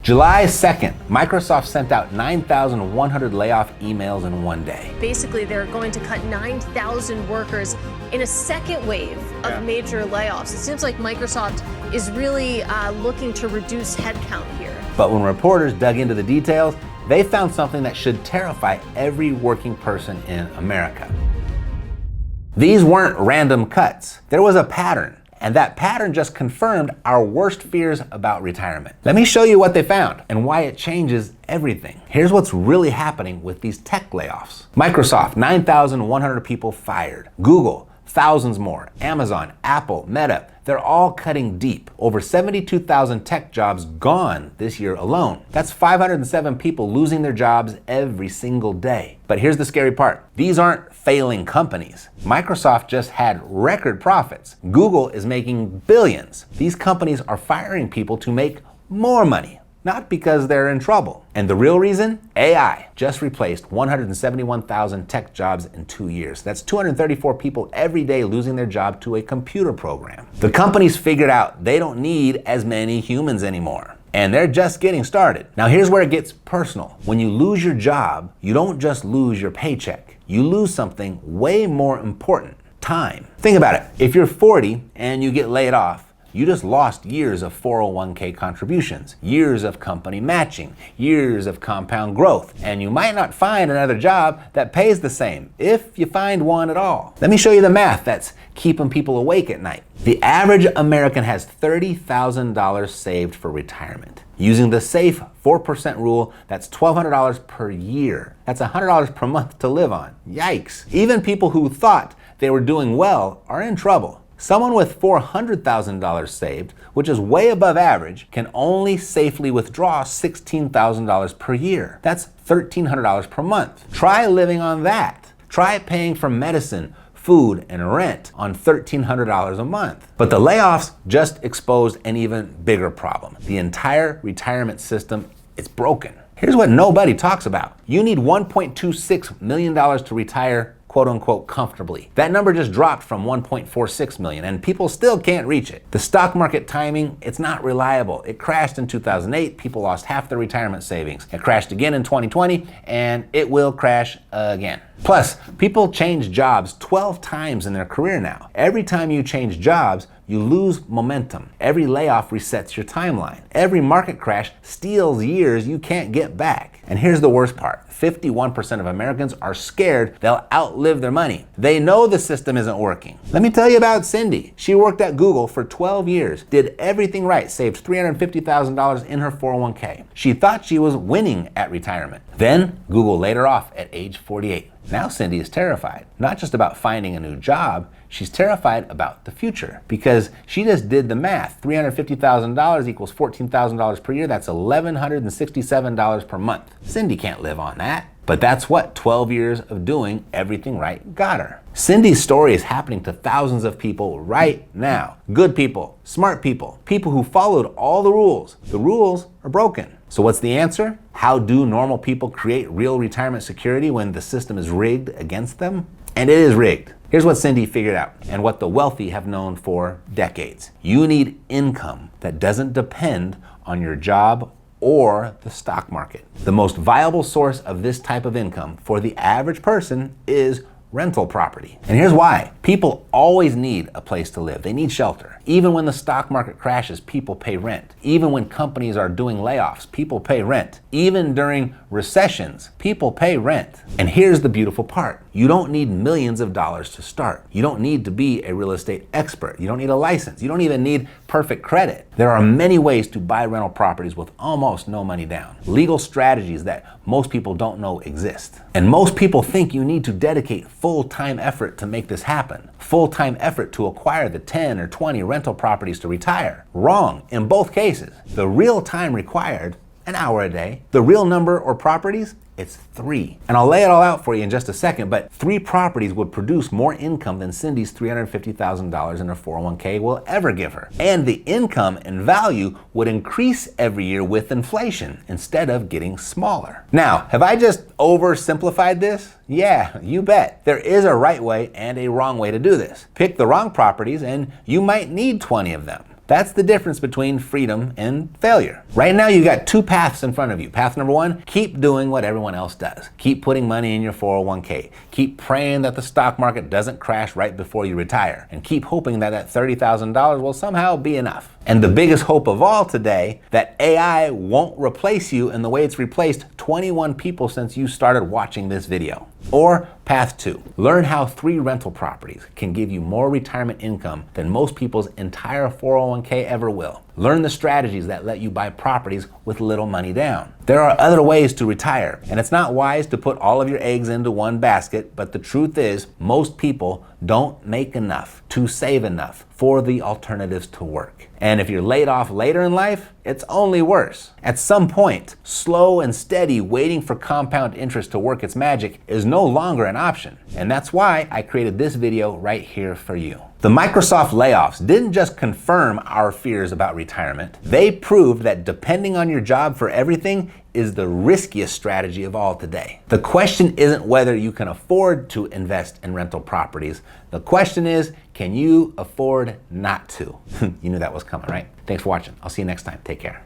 July 2nd, Microsoft sent out 9,100 layoff emails in one day. Basically, they're going to cut 9,000 workers in a second wave of major layoffs. It seems like Microsoft is really looking to reduce headcount here. But when reporters dug into the details, they found something that should terrify every working person in America. These weren't random cuts. There was a pattern. And that pattern just confirmed our worst fears about retirement. Let me show you what they found and why it changes everything. Here's what's really happening with these tech layoffs. Microsoft, 9,100 people fired. Google, thousands more. Amazon, Apple, Meta, they're all cutting deep. Over 72,000 tech jobs gone this year alone. That's 507 people losing their jobs every single day. But here's the scary part. These aren't failing companies. Microsoft just had record profits. Google is making billions. These companies are firing people to make more money, not because they're in trouble. And the real reason? AI just replaced 171,000 tech jobs in 2 years. That's 234 people every day losing their job to a computer program. The companies figured out they don't need as many humans anymore. And they're just getting started. Now here's where it gets personal. When you lose your job, you don't just lose your paycheck. You lose something way more important: time. Think about it. If you're 40 and you get laid off, you just lost years of 401k contributions, years of company matching, years of compound growth, and you might not find another job that pays the same, if you find one at all. Let me show you the math that's keeping people awake at night. The average American has $30,000 saved for retirement. Using the safe 4% rule, that's $1,200 per year. That's $100 per month to live on. Yikes. Even people who thought they were doing well are in trouble. Someone with $400,000 saved, which is way above average, can only safely withdraw $16,000 per year. That's $1,300 per month. Try living on that. Try paying for medicine, food, and rent on $1,300 a month. But the layoffs just exposed an even bigger problem. The entire retirement system is broken. Here's what nobody talks about. You need $1.26 million to retire, quote unquote, comfortably. That number just dropped from 1.46 million, and people still can't reach it. The stock market timing, it's not reliable. It crashed in 2008, people lost half their retirement savings. It crashed again in 2020, and it will crash again. Plus, people change jobs 12 times in their career now. Every time you change jobs, you lose momentum. Every layoff resets your timeline. Every market crash steals years you can't get back. And here's the worst part. 51% of Americans are scared they'll outlive their money. They know the system isn't working. Let me tell you about Cindy. She worked at Google for 12 years, did everything right, saved $350,000 in her 401k. She thought she was winning at retirement. Then Google laid her off at age 48. Now Cindy is terrified, not just about finding a new job, she's terrified about the future because she just did the math. $350,000 equals $14,000 per year. That's $1,167 per month. Cindy can't live on that. But that's what 12 years of doing everything right got her. Cindy's story is happening to thousands of people right now. Good people, smart people, people who followed all the rules. The rules are broken. So what's the answer? How do normal people create real retirement security when the system is rigged against them? And it is rigged. Here's what Cindy figured out and what the wealthy have known for decades. You need income that doesn't depend on your job or the stock market. The most viable source of this type of income for the average person is rental property. And here's why. People always need a place to live. They need shelter. Even when the stock market crashes, people pay rent. Even when companies are doing layoffs, people pay rent. Even during recessions, people pay rent. And here's the beautiful part. You don't need millions of dollars to start. You don't need to be a real estate expert. You don't need a license. You don't even need perfect credit. There are many ways to buy rental properties with almost no money down. Legal strategies that most people don't know exist. And most people think you need to dedicate full-time effort to make this happen. Full-time effort to acquire the 10 or 20 rental properties to retire. Wrong in both cases. The real time required, an hour a day. The real number or properties, it's 3. And I'll lay it all out for you in just a second, but 3 properties would produce more income than Cindy's $350,000 in her 401k will ever give her. And the income and value would increase every year with inflation instead of getting smaller. Now, have I just oversimplified this? Yeah, you bet. There is a right way and a wrong way to do this. Pick the wrong properties and you might need 20 of them. That's the difference between freedom and failure. Right now, you got two paths in front of you. Path number one, keep doing what everyone else does. Keep putting money in your 401k. Keep praying that the stock market doesn't crash right before you retire. And keep hoping that $30,000 will somehow be enough. And the biggest hope of all today, that AI won't replace you in the way it's replaced 21 people since you started watching this video. Or path two, learn how 3 rental properties can give you more retirement income than most people's entire 401k ever will. Learn the strategies that let you buy properties with little money down. There are other ways to retire, and it's not wise to put all of your eggs into one basket, but the truth is, most people don't make enough to save enough for the alternatives to work. And if you're laid off later in life, it's only worse. At some point, slow and steady waiting for compound interest to work its magic is no longer an option. And that's why I created this video right here for you. The Microsoft layoffs didn't just confirm our fears about retirement, they proved that depending on your job for everything is the riskiest strategy of all today. The question isn't whether you can afford to invest in rental properties. The question is, can you afford not to? You knew that was coming, right? Thanks for watching. I'll see you next time. Take care.